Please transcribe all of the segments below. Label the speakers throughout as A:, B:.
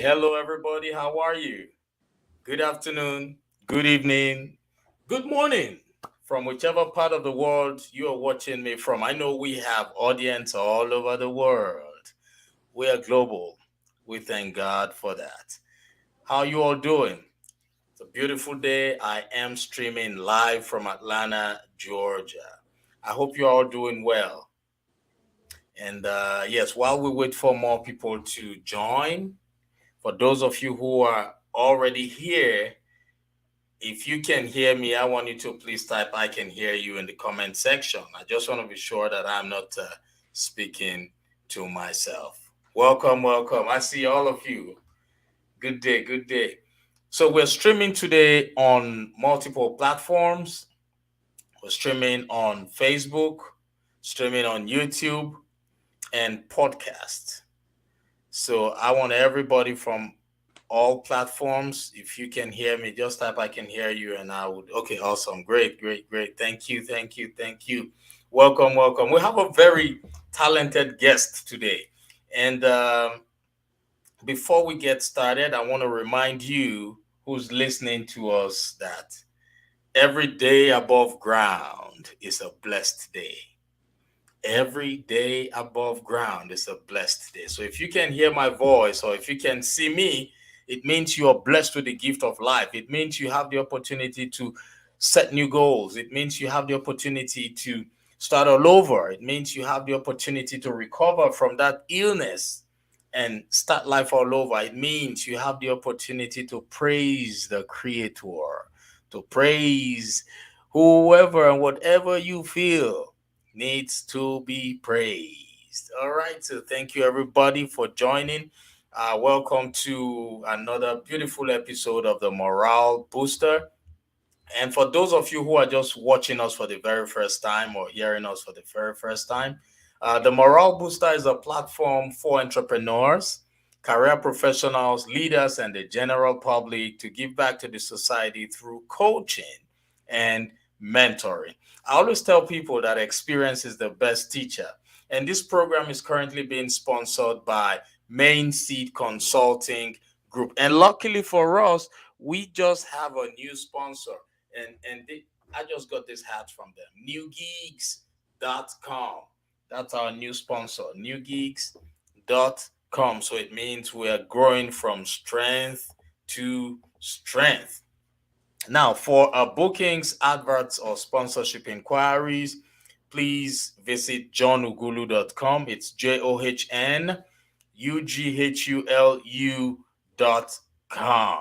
A: hello everybody. How are you? Good afternoon, good evening, good morning from whichever part of the world you are watching me from. I know we have audience all over the world. We are global. We thank God for that. How you all doing? It's a beautiful day. I am streaming live from Atlanta, Georgia. I hope you're all doing well. And yes, while we wait for more people to join, for those of you who are already here, if you can hear me, I want you to please type I can hear you in the comment section. I just want to be sure that I'm not speaking to myself. Welcome, welcome. I see all of you. Good day, good day. So we're streaming today on multiple platforms. We're streaming on Facebook, streaming on YouTube, and podcast. So I want everybody from all platforms. If you can hear me, just type I can hear you, and I would. Okay, awesome. Great, great, great. Thank you, thank you, thank you. Welcome, welcome. We have a very talented guest today. And before we get started, I want to remind you who's listening to us that every day above ground is a blessed day. Every day above ground is a blessed day. So if you can hear my voice or if you can see me, it means you are blessed with the gift of life. It means you have the opportunity to set new goals. It means you have the opportunity to start all over. It means you have the opportunity to recover from that illness and start life all over. It means you have the opportunity to praise the Creator, to praise whoever and whatever you feel needs to be praised. All right, so thank you everybody for joining. Welcome to another beautiful episode of the Morale Booster. And for those of you who are just watching us for the very first time or hearing us for the very first time, the Morale Booster is a platform for entrepreneurs, career professionals, leaders, and the general public to give back to the society through coaching and mentoring. I always tell people that experience is the best teacher. And this program is currently being sponsored by Mainsee Consulting Group. And luckily for us, we just have a new sponsor. I just got this hat from them. Newgigz.com. That's our new sponsor. Newgigz.com. So it means we are growing from strength to strength. Now, for bookings, adverts, or sponsorship inquiries, please visit johnughulu.com. It's JOHNUGHULU.com.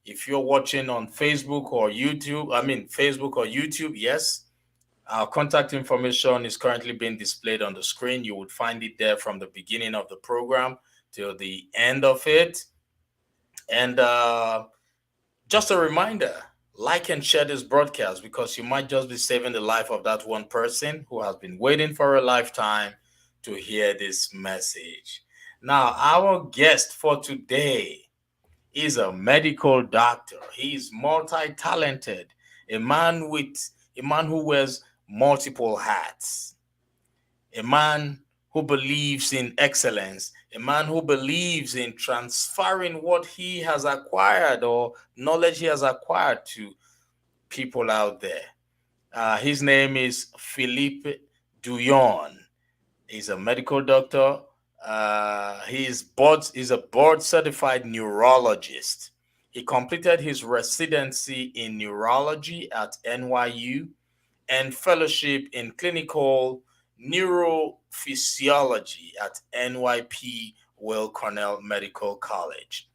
A: If you're watching on Facebook or YouTube, yes, our contact information is currently being displayed on the screen. You would find it there from the beginning of the program till the end of it. And just a reminder, like and share this broadcast because you might just be saving the life of that one person who has been waiting for a lifetime to hear this message. Now, our guest for today is a medical doctor. He's multi-talented, a man who wears multiple hats, a man who believes in excellence, a man who believes in transferring what he has acquired or knowledge he has acquired to people out there. His name is Philippe Douyon. He's a medical doctor. He's a board certified neurologist. He completed his residency in neurology at NYU and fellowship in clinical neurophysiology at NYP-Weill Cornell Medical College.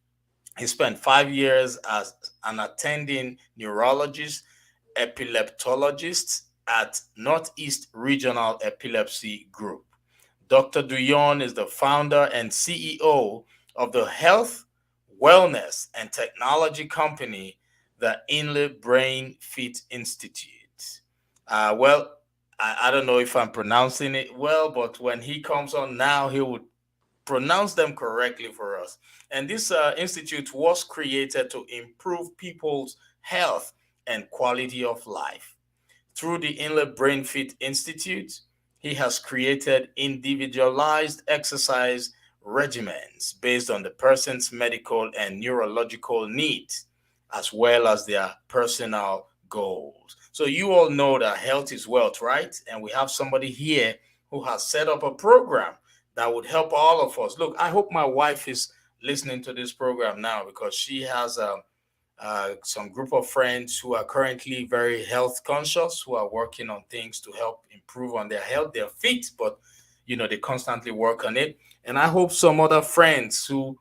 A: He spent 5 years as an attending neurologist, epileptologist at Northeast Regional Epilepsy Group. Dr. Douyon is the founder and CEO of the health, wellness, and technology company, the Inley Brain Fit Institute. I don't know if I'm pronouncing it well, but when he comes on now, he would pronounce them correctly for us. And this institute was created to improve people's health and quality of life. Through the Inley Brain Fit Institute, he has created individualized exercise regimens based on the person's medical and neurological needs, as well as their personal goals. So you all know that health is wealth, right? And we have somebody here who has set up a program that would help all of us. Look, I hope my wife is listening to this program now, because she has some group of friends who are currently very health conscious, who are working on things to help improve on their health. They're fit, but they constantly work on it. And I hope some other friends who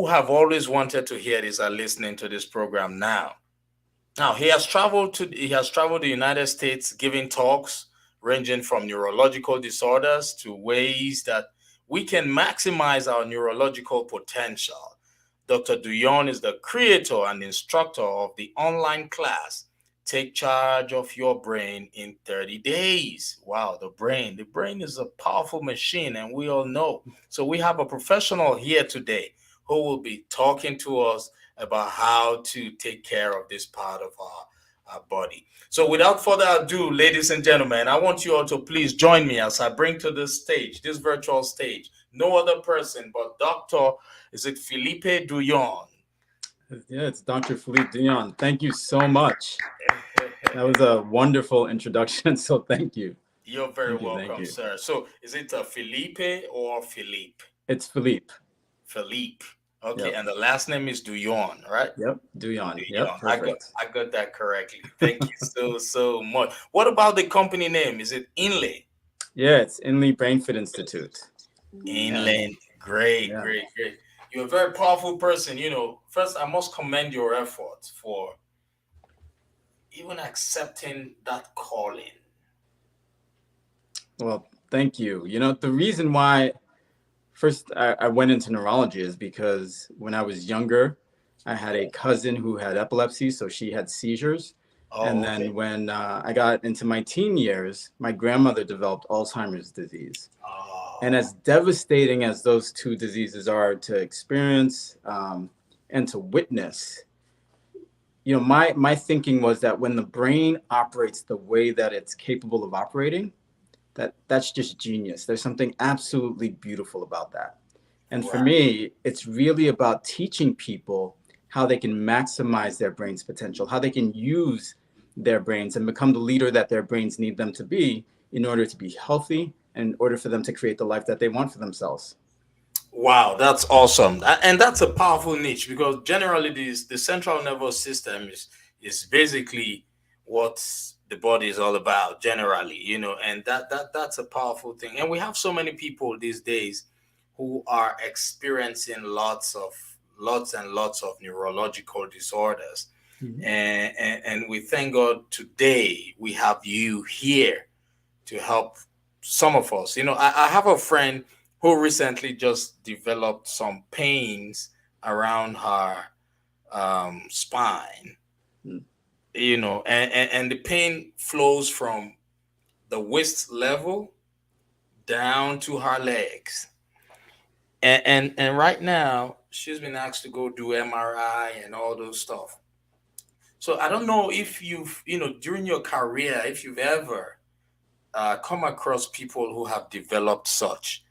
A: have always wanted to hear this are listening to this program now. Now, he has traveled to the United States giving talks ranging from neurological disorders to ways that we can maximize our neurological potential. Dr. Douyon is the creator and instructor of the online class, Take Charge of Your Brain in 30 Days. Wow, the brain. The brain is a powerful machine, and we all know. So we have a professional here today who will be talking to us about how to take care of this part of our body. So without further ado, ladies and gentlemen, I want you all to please join me as I bring to this stage, this virtual stage, no other person but Philippe Douyon.
B: Yeah, it's Dr. Philippe Douyon. Thank you so much. That was a wonderful introduction, so thank you.
A: You're very welcome, sir. So is it Philippe or Philippe?
B: It's Philippe.
A: Philippe. Okay, yep. And the last name is Douyon, right?
B: Yep, Douyon. Yep,
A: perfect. I got that correctly. Thank you so much. What about the company name? Is it Inlay?
B: Yeah, it's Inlay Brain Fit Institute.
A: Inlay. Great. You're a very powerful person. First, I must commend your efforts for even accepting that calling.
B: Well, thank you. The reason why first I went into neurology is because when I was younger, I had a cousin who had epilepsy, so she had seizures. And then when I got into my teen years, my grandmother developed Alzheimer's disease. And as devastating as those two diseases are to experience and to witness, my thinking was that when the brain operates the way that it's capable of operating, that's just genius. There's something absolutely beautiful about that. And for me, it's really about teaching people how they can maximize their brain's potential, how they can use their brains and become the leader that their brains need them to be in order to be healthy and in order for them to create the life that they want for themselves.
A: Wow, that's awesome. And that's a powerful niche, because generally the central nervous system is basically what the body is all about generally, and that's a powerful thing. And we have so many people these days who are experiencing lots and lots of neurological disorders. Mm-hmm. And we thank God today we have you here to help some of us. I have a friend who recently just developed some pains around her spine, and the pain flows from the waist level down to her legs. And right now, she's been asked to go do MRI and all those stuff. So I don't know if you've, during your career, if you've ever come across people who have developed such.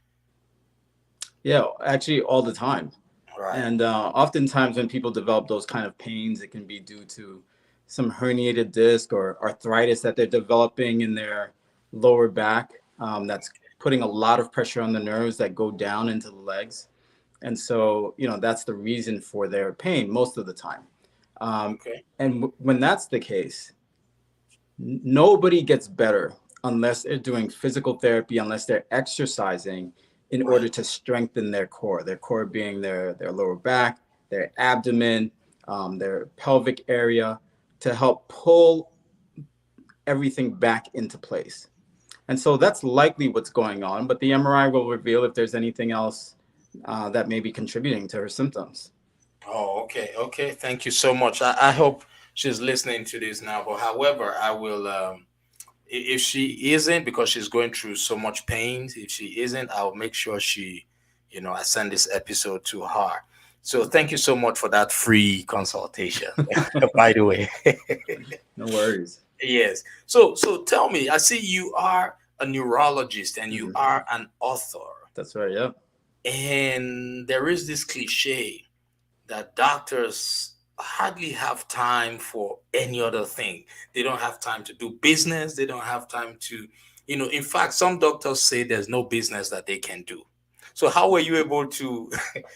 B: Yeah, actually all the time.
A: Right.
B: And oftentimes when people develop those kind of pains, it can be due to some herniated disc or arthritis that they're developing in their lower back that's putting a lot of pressure on the nerves that go down into the legs. And so, that's the reason for their pain most of the time. And when that's the case, nobody gets better unless they're doing physical therapy, unless they're exercising in order to strengthen their core being their lower back, their abdomen, their pelvic area, to help pull everything back into place. And so that's likely what's going on, but the MRI will reveal if there's anything else that may be contributing to her symptoms.
A: Oh, okay. Thank you so much. I hope she's listening to this now, but however, I will, if she isn't, because she's going through so much pain, if she isn't, I'll make sure she, I send this episode to her. So thank you so much for that free consultation, by the way.
B: No worries.
A: Yes. So tell me, I see you are a neurologist and you are an author.
B: That's right. Yeah.
A: And there is this cliche that doctors hardly have time for any other thing. They don't have time to do business. They don't have time to, in fact, some doctors say there's no business that they can do. So how were you able to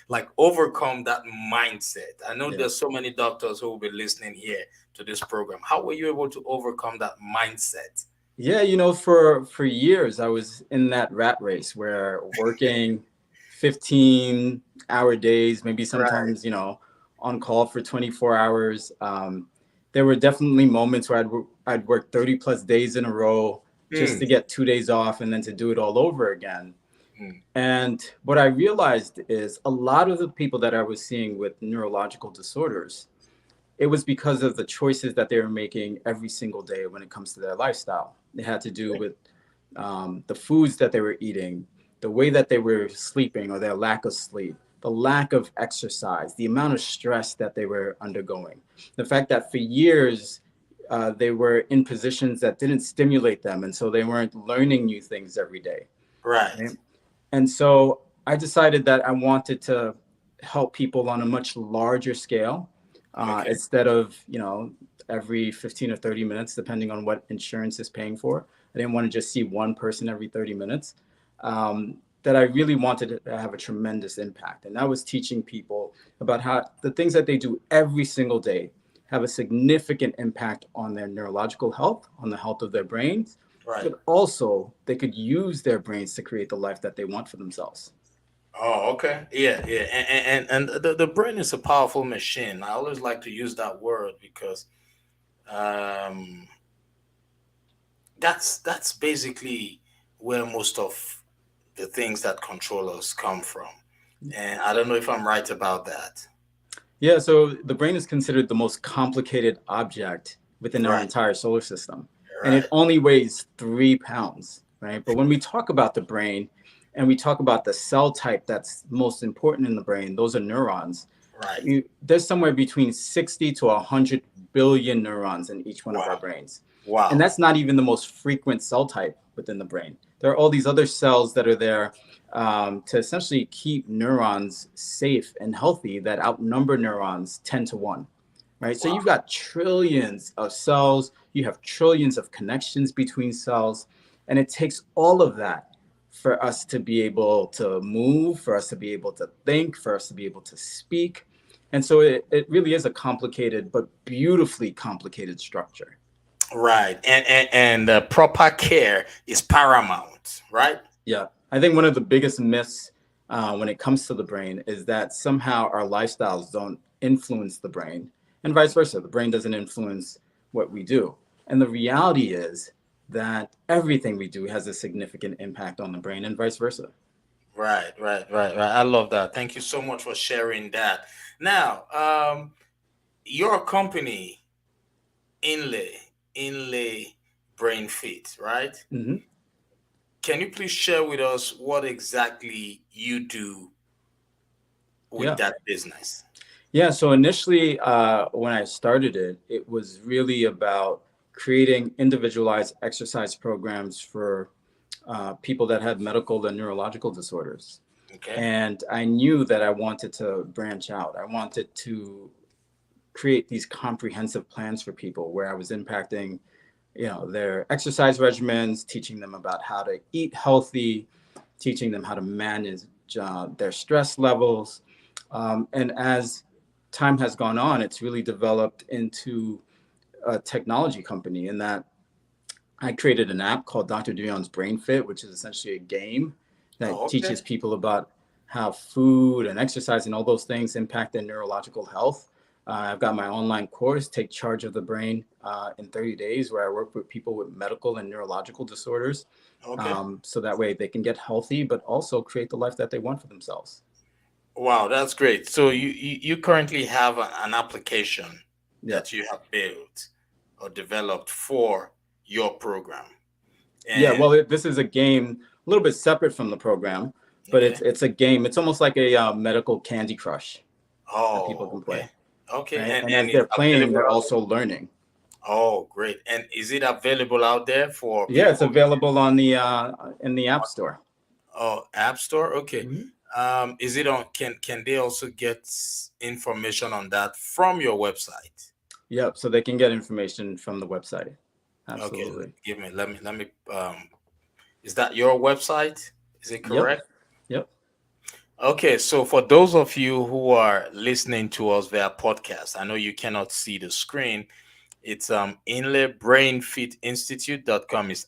A: like overcome that mindset? I know
B: Yeah.
A: there's so many doctors who will be listening here to this program. How were you able to overcome that mindset?
B: Yeah, for years I was in that rat race where working 15-hour days, maybe
A: Right.
B: sometimes, on call for 24 hours. There were definitely moments where I'd work 30 plus days in a row just
A: Mm,
B: to get 2 days off and then to do it all over again.
A: mm,
B: And what I realized is a lot of the people that I was seeing with neurological disorders, it was because of the choices that they were making every single day when it comes to their lifestyle. It had to do with the foods that they were eating, the way that they were sleeping or their lack of sleep, the lack of exercise, the amount of stress that they were undergoing, the fact that for years they were in positions that didn't stimulate them. And so they weren't learning new things every day.
A: right.
B: Right? And so I decided that I wanted to help people on a much larger scale
A: Okay.
B: instead of, every 15 or 30 minutes, depending on what insurance is paying for. I didn't want to just see one person every 30 minutes. That I really wanted to have a tremendous impact. And that was teaching people about how the things that they do every single day have a significant impact on their neurological health, on the health of their brains,
A: Right.
B: but also they could use their brains to create the life that they want for themselves.
A: Oh, okay. Yeah, yeah. And the brain is a powerful machine. I always like to use that word because um that's basically where most of the things that control us come from. And I don't know if I'm right about that.
B: Yeah, so the brain is considered the most complicated object within our
A: Right,
B: entire solar system, and it
A: right,
B: only weighs 3 pounds, right? But when we talk about the brain and we talk about the cell type that's most important in the brain, those are neurons.
A: right.
B: There's somewhere between 60 to 100 billion neurons in each one of our
A: Wow.
B: brains. And
A: Wow.
B: that's not even the most frequent cell type within the brain. There are all these other cells that are there to essentially keep neurons safe and healthy that outnumber neurons 10 to 1, right? So
A: Wow.
B: you've got trillions of cells, you have trillions of connections between cells, and it takes all of that for us to be able to move, for us to be able to think, for us to be able to speak. And so it really is a complicated but beautifully complicated structure.
A: Right. And proper care is paramount, right?
B: Yeah, I think one of the biggest myths when it comes to the brain is that somehow our lifestyles don't influence the brain, and vice versa. The brain doesn't influence what we do. And the reality is that everything we do has a significant impact on the brain, and vice versa.
A: Right, right, right, right. I love that. Thank you so much for sharing that. Now, your company, Inlay Brain Fit, right?
B: Hmm.
A: Can you please share with us what exactly you do with
B: Yeah.
A: that business?
B: Yeah. So initially, when I started it, it was really about creating individualized exercise programs for people that had medical and neurological disorders.
A: Okay.
B: And I knew that I wanted to branch out. I wanted to create these comprehensive plans for people where I was impacting, their exercise regimens, teaching them about how to eat healthy, teaching them how to manage their stress levels. And as time has gone on, it's really developed into a technology company in that I created an app called Dr. Douyon's Brain Fit, which is essentially a game that
A: Oh, okay.
B: teaches people about how food and exercise and all those things impact their neurological health. I've got my online course, Take Charge of the Brain in 30 Days, where I work with people with medical and neurological disorders.
A: Okay.
B: So that way they can get healthy, but also create the life that they want for themselves.
A: Wow, that's great. So you currently have an application
B: Yeah.
A: that you have built or developed for your program.
B: Yeah.
A: And
B: Well, this is a game a little bit separate from the program, but
A: okay.
B: it's a game. It's almost like a medical Candy Crush that people
A: Oh,
B: can
A: okay.
B: play.
A: Okay.
B: Right? And
A: And
B: as
A: it's
B: they're playing,
A: available
B: they're
A: out
B: also learning.
A: Oh, great. And is it available out there for
B: Yeah, it's
A: people?
B: available on the in the App Store.
A: Oh, App Store. Okay.
B: Mhm.
A: Is it on? Can they also get information on that from your website?
B: Yep. So they can get information from the website.
A: Okay.
B: Absolutely.
A: Give me. Let me. Is that your website? Is it
B: Yep.
A: correct?
B: Yep.
A: Okay, so for those of you who are listening to us via podcast, I know you cannot see the screen. It's inlebrainfitinstitute.com. It's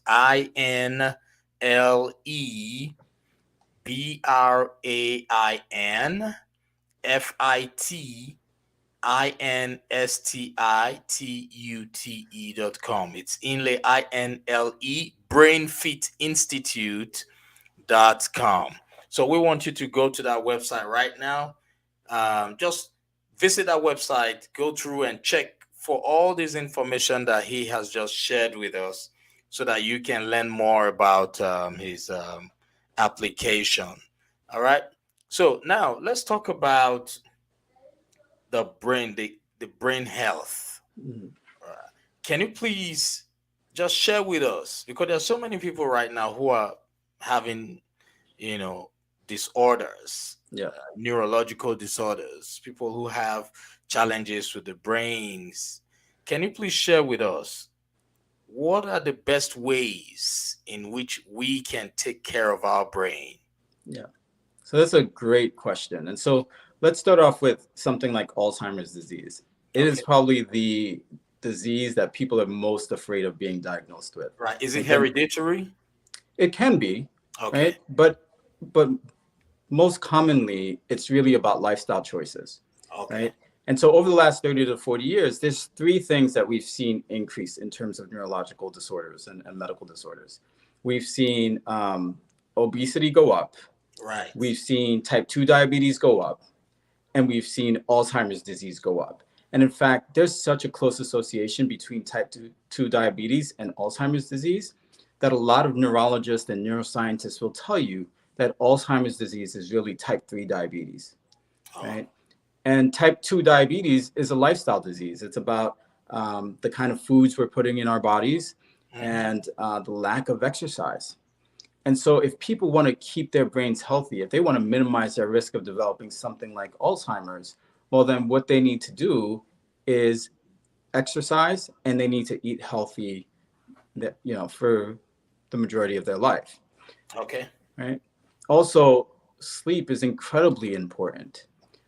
A: INLEBRAINFITINSTITUTE.com. It's Inle INLE brainfitinstitute.com. So we want you to go to that website right now. Just visit that website, go through and check for all this information that he has just shared with us so that you can learn more about his application. All right. So now let's talk about the brain, the brain health.
B: Mhm.
A: Can you please just share with us, because there's so many people right now who are having, you know, disorders,
B: Yeah.
A: neurological disorders, people who have challenges with the brains. Can you please share with us what are the best ways in which we can take care of our brain?
B: Yeah. So that's a great question. And so let's start off with something like Alzheimer's disease. It is
A: Okay,
B: probably the disease that people are most afraid of being diagnosed with.
A: right. Is it
B: Like the,
A: hereditary?
B: it can be,
A: Okay,
B: right? But most commonly it's really about lifestyle choices,
A: okay,
B: right? And so over the last 30 to 40 years, there's three things that we've seen increase in terms of neurological disorders and medical disorders. We've seen obesity go up,
A: right.
B: we've seen type 2 diabetes go up, and we've seen Alzheimer's disease go up. And in fact, there's such a close association between type 2 diabetes and Alzheimer's disease that a lot of neurologists and neuroscientists will tell you that Alzheimer's disease is really type 3 diabetes,
A: Oh,
B: right? And type 2 diabetes is a lifestyle disease. It's about the kind of foods we're putting in our bodies
A: mhm.
B: and the lack of exercise. And so, if people want to keep their brains healthy, if they want to minimize their risk of developing something like Alzheimer's, well, then what they need to do is exercise and they need to eat healthy, for the majority of their life,
A: Okay,
B: right? Also, sleep is incredibly important.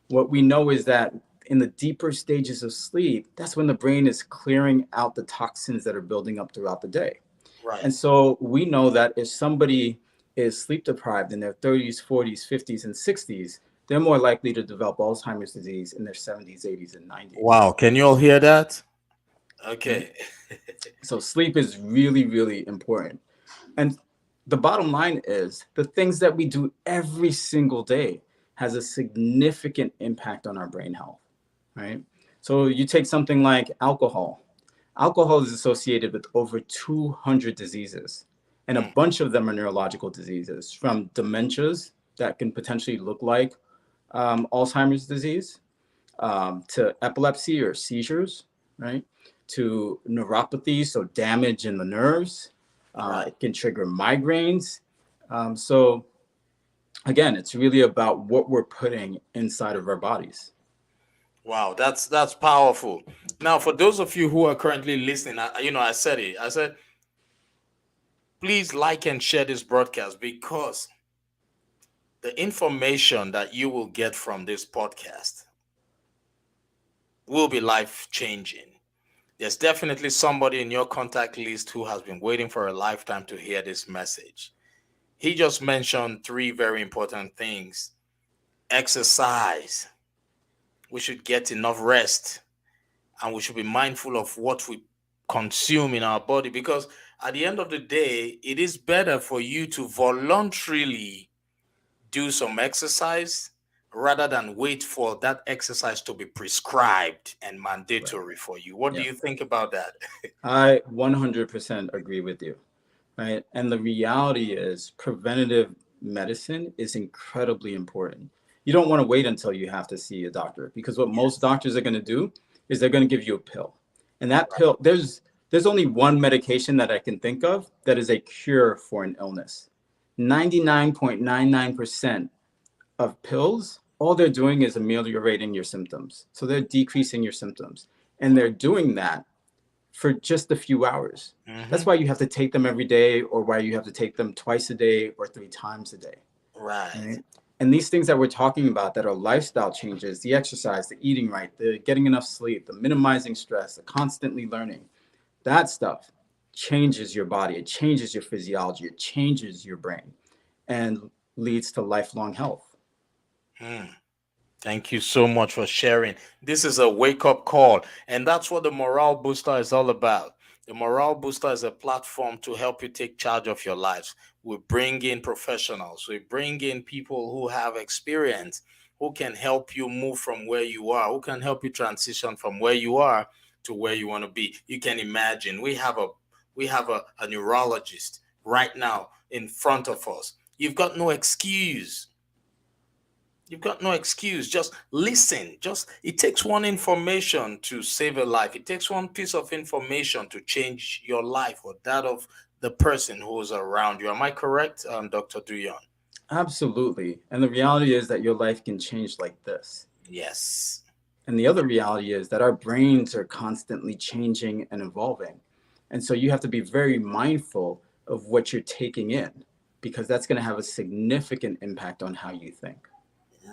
B: What we know is that in the deeper stages of sleep, that's when the brain is clearing out the toxins that are building up throughout the day.
A: right.
B: And so we know that if somebody is sleep deprived in their 30s, 40s, 50s, and 60s, they're more likely to develop Alzheimer's disease in their 70s, 80s, and 90s.
A: Wow, can you all hear that?
B: Right?
A: Okay.
B: So sleep is really, really important. And the bottom line is the things that we do every single day has a significant impact on our brain health, right? So you take something like alcohol. Alcohol is associated with over 200 diseases, and a
A: Mm,
B: bunch of them are neurological diseases, from dementias that can potentially look like Alzheimer's disease, to epilepsy or seizures, right? To neuropathy, so damage in the nerves.
A: right.
B: It can trigger migraines. So again, it's really about what we're putting inside of our bodies.
A: Wow, that's powerful. Now, for those of you who are currently listening, I said it. I said, please like and share this broadcast, because the information that you will get from this podcast will be life changing. There's definitely somebody in your contact list who has been waiting for a lifetime to hear this message. He just mentioned three very important things: exercise, we should get enough rest, and we should be mindful of what we consume in our body, because at the end of the day, it is better for you to voluntarily do some exercise rather than wait for that exercise to be prescribed and
B: Right.
A: mandatory for you. What do
B: Yeah.
A: you think about that?
B: I 100% agree with you, right? And the reality is preventative medicine is incredibly important. You don't want to wait until you have to see a doctor, because what most
A: Yes.
B: doctors are going to do is they're going to give you a pill. And that pill, there's only one medication that I can think of that is a cure for an illness. 99.99% of pills, all they're doing is ameliorating your symptoms. So they're decreasing your symptoms. And they're doing that for just a few hours. That's why you have to take them every day, or why you have to take them twice a day or 3 times a day.
A: Right.
B: And these things that we're talking about that are lifestyle changes, the exercise, the eating right, the getting enough sleep, the minimizing stress, the constantly learning, that stuff changes your body. It changes your physiology. It changes your brain and leads to lifelong health.
A: Thank you so much for sharing. This is a wake-up call, and that's what the Morale Booster is all about. The Morale Booster is a platform to help you take charge of your lives. We bring in professionals. We bring in people who have experience, who can help you move from where you are, who can help you transition from where you are to where you want to be. You can imagine we have a neurologist right now in front of us. You've got no excuse. You've got no excuse. Just listen. It takes one information to save a life. It takes one piece of information to change your life or that of the person who's around you. Am I correct, Dr. Douyon?
B: Absolutely. And the reality is that your life can change like this.
A: Yes.
B: And the other reality is that our brains are constantly changing and evolving. And so you have to be very mindful of what you're taking in, because that's going to have a significant impact on how you think.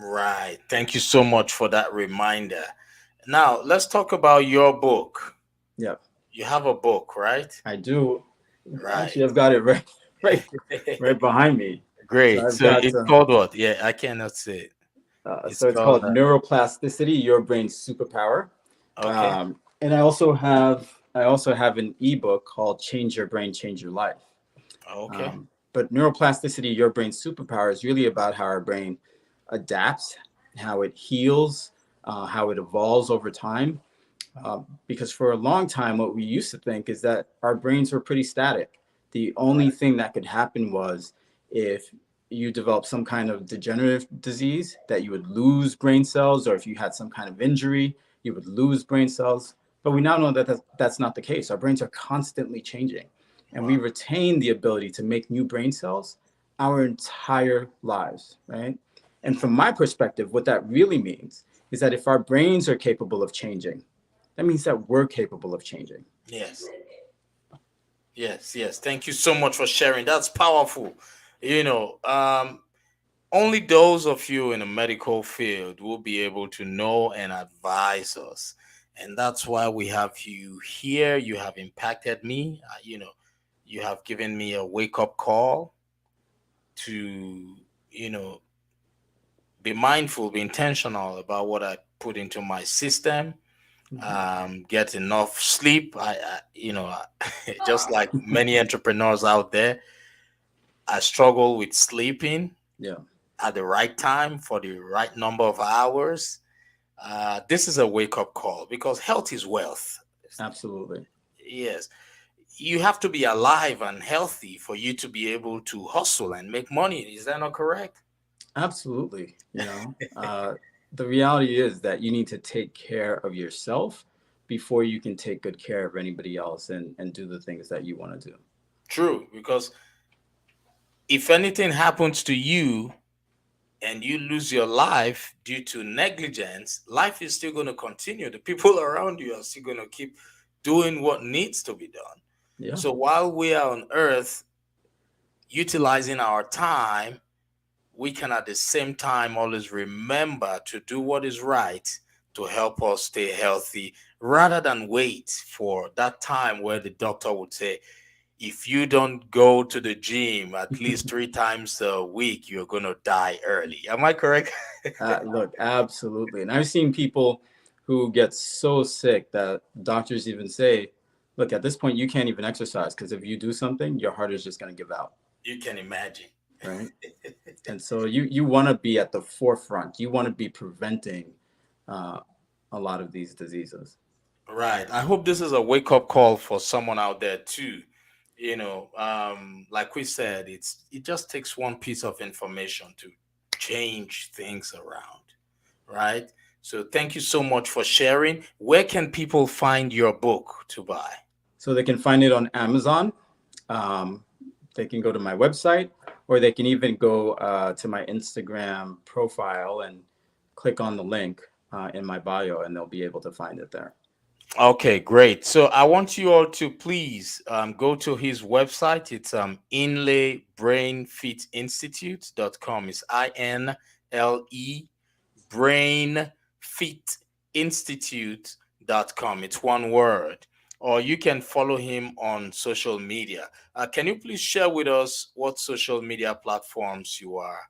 A: Right. Thank you so much for that reminder. Now, let's talk about your book.
B: Yeah.
A: You have a book, right?
B: I do.
A: Right.
B: Actually, I've got it right behind me.
A: Great. So it's called what? Yeah, I cannot say it.
B: It's called Neuroplasticity, Your Brain's Superpower.
A: Okay.
B: And I also have an ebook called Change Your Brain, Change Your Life.
A: Okay.
B: But Neuroplasticity, Your Brain's Superpower is really about how our brain adapts, how it heals, how it evolves over time. Because for a long time, what we used to think is that our brains were pretty static. The only thing that could happen was if you developed some kind of degenerative disease, that you would lose brain cells, or if you had some kind of injury, you would lose brain cells. But we now know that that's not the case. Our brains are constantly changing, and we retain the ability to make new brain cells our entire lives, right? And from my perspective, what that really means is that if our brains are capable of changing, that means that we're capable of changing.
A: Yes. Yes. Thank you so much for sharing. That's powerful. Only those of you in the medical field will be able to know and advise us. And that's why we have you here. You have impacted me. You have given me a wake-up call to, be mindful, be intentional about what I put into my system. Get enough sleep. Just like many entrepreneurs out there, I struggle with sleeping at the right time for the right number of hours. This is a wake-up call, because health is wealth.
B: Absolutely.
A: Yes. You have to be alive and healthy for you to be able to hustle and make money. Is that not correct?
B: Absolutely. The reality is that you need to take care of yourself before you can take good care of anybody else and do the things that you want to do.
A: True, because if anything happens to you and you lose your life due to negligence, life is still going to continue. The people around you are still going to keep doing what needs to be done.
B: Yeah.
A: So while we are on earth utilizing our time, we can at the same time always remember to do what is right to help us stay healthy, rather than wait for that time where the doctor would say, if you don't go to the gym at least 3 times a week, you're going to die early. Am I correct?
B: Look, absolutely. And I've seen people who get so sick that doctors even say, look, at this point, you can't even exercise, because if you do something, your heart is just going to give out.
A: You can imagine.
B: Right. And so you want to be at the forefront. You want to be preventing a lot of these diseases.
A: Right. I hope this is a wake-up call for someone out there too. Like we said, it just takes one piece of information to change things around. Right. So thank you so much for sharing. Where can people find your book to buy?
B: So they can find it on Amazon. They can go to my website, or they can even go to my Instagram profile and click on the link in my bio, and they'll be able to find it there.
A: Okay, great. So I want you all to please go to his website. It's inlebrainfitinstitute.com. It's INLE brainfitinstitute.com. It's one word. Or you can follow him on social media. Can you please share with us what social media platforms you are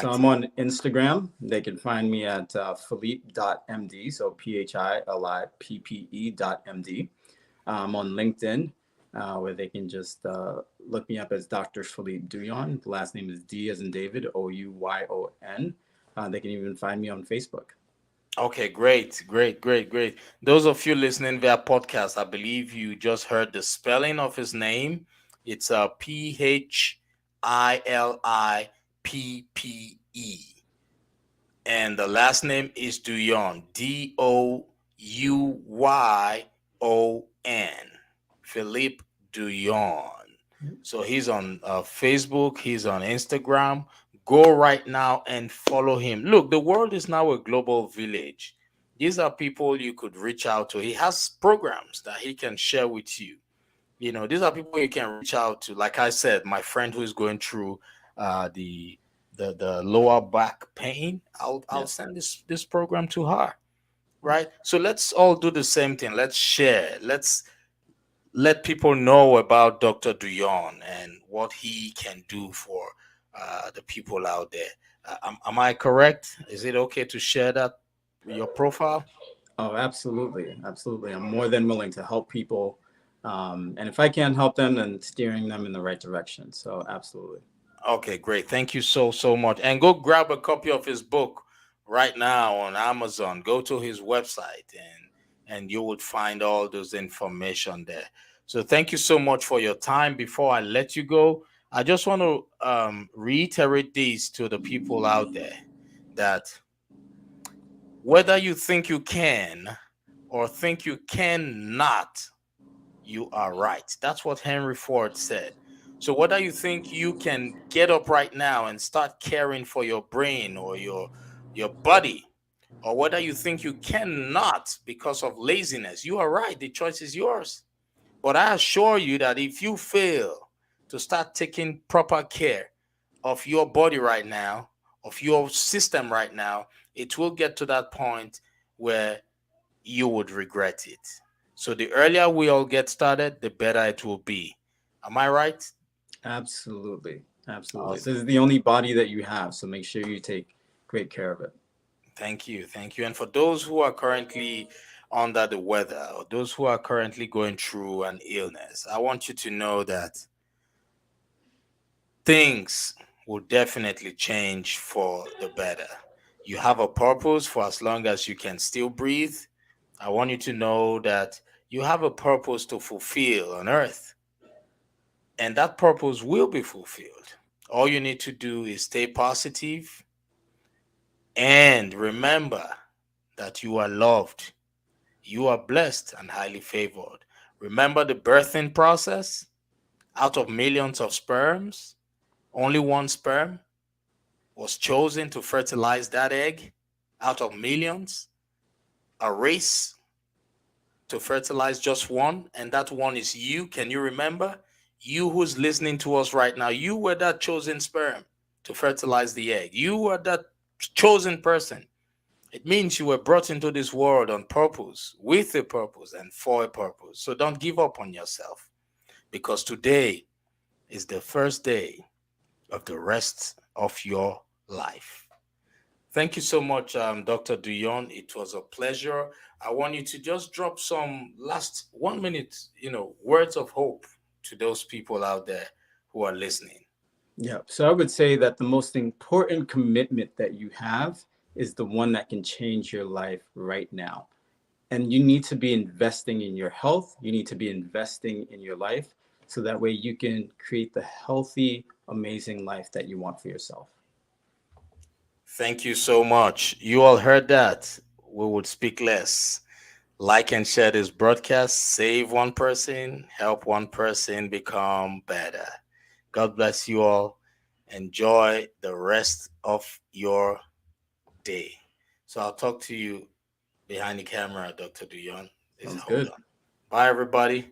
B: So I'm
A: active?
B: on Instagram. They can find me at philippe.md, so PHILIPPE.md. I'm on LinkedIn, where they can just look me up as Dr. Philippe Douyon. The last name is D as in David, Ouyon. They can even find me on Facebook.
A: Okay, great, great, great, great. Those of you listening via podcast, I believe you just heard the spelling of his name. It's PHILIPPE, and the last name is Douyon, Douyon, Philippe Douyon. So he's on Facebook, he's on Instagram. Go right now and follow him. Look, the world is now a global village. These are people you could reach out to. He has programs that he can share with you. You know, these are people you can reach out to. Like I said, my friend who is going through the the lower back pain, I'll
B: Yes,
A: send this program to her. Right. So let's all do the same thing. Let's share. Let's let people know about Dr. Douyon and what he can do for the people out there. Am I correct? Is it okay to share that your profile?
B: oh, absolutely, absolutely. I'm more than willing to help people, and if I can't help them, then steering them in the right direction. So absolutely.
A: Okay, great. Thank you so much. And go grab a copy of his book right now on Amazon. Go to his website and you would find all those information there. So thank you so much for your time. Before I let you go, I just want to reiterate this to the people out there that whether you think you can or think you cannot, you are right. That's what Henry Ford said. So whether you think you can get up right now and start caring for your brain or your body, or whether you think you cannot because of laziness, you are right. The choice is yours. But I assure you that if you fail to start taking proper care of your body right now, of your system right now, it will get to that point where you would regret it. So the earlier we all get started, the better it will be. Am I right?
B: Absolutely. Absolutely. This
A: Awesome.
B: is the only body that you have, so make sure you take great care of it.
A: Thank you. Thank you. And for those who are currently under the weather or those who are currently going through an illness, I want you to know that things will definitely change for the better. You have a purpose for as long as you can still breathe. I want you to know that you have a purpose to fulfill on earth, and that purpose will be fulfilled. All you need to do is stay positive and remember that you are loved, you are blessed and highly favored. Remember the birthing process. Out of millions of sperms, only one sperm was chosen to fertilize that egg. Out of millions, a race to fertilize just one, and that one is you. Can you remember? You who's listening to us right now, you were that chosen sperm to fertilize the egg. You were that chosen person. It means you were brought into this world on purpose, with a purpose, and for a purpose. So don't give up on yourself, because today is the first day of the rest of your life. Thank you so much, Dr. Douyon. It was a pleasure. I want you to just drop some last 1 minute, words of hope to those people out there who are listening.
B: Yeah. So I would say that the most important commitment that you have is the one that can change your life right now. And you need to be investing in your health. You need to be investing in your life so that way you can create the healthy, amazing life that you want for yourself.
A: Thank you so much. You all heard that. We would speak less. Like and share this broadcast. Save one person, help one person become better. God bless you all. Enjoy the rest of your day. So I'll talk to you behind the camera, Dr. Douyon.
B: Sounds
A: Hold
B: good.
A: on. Bye, everybody.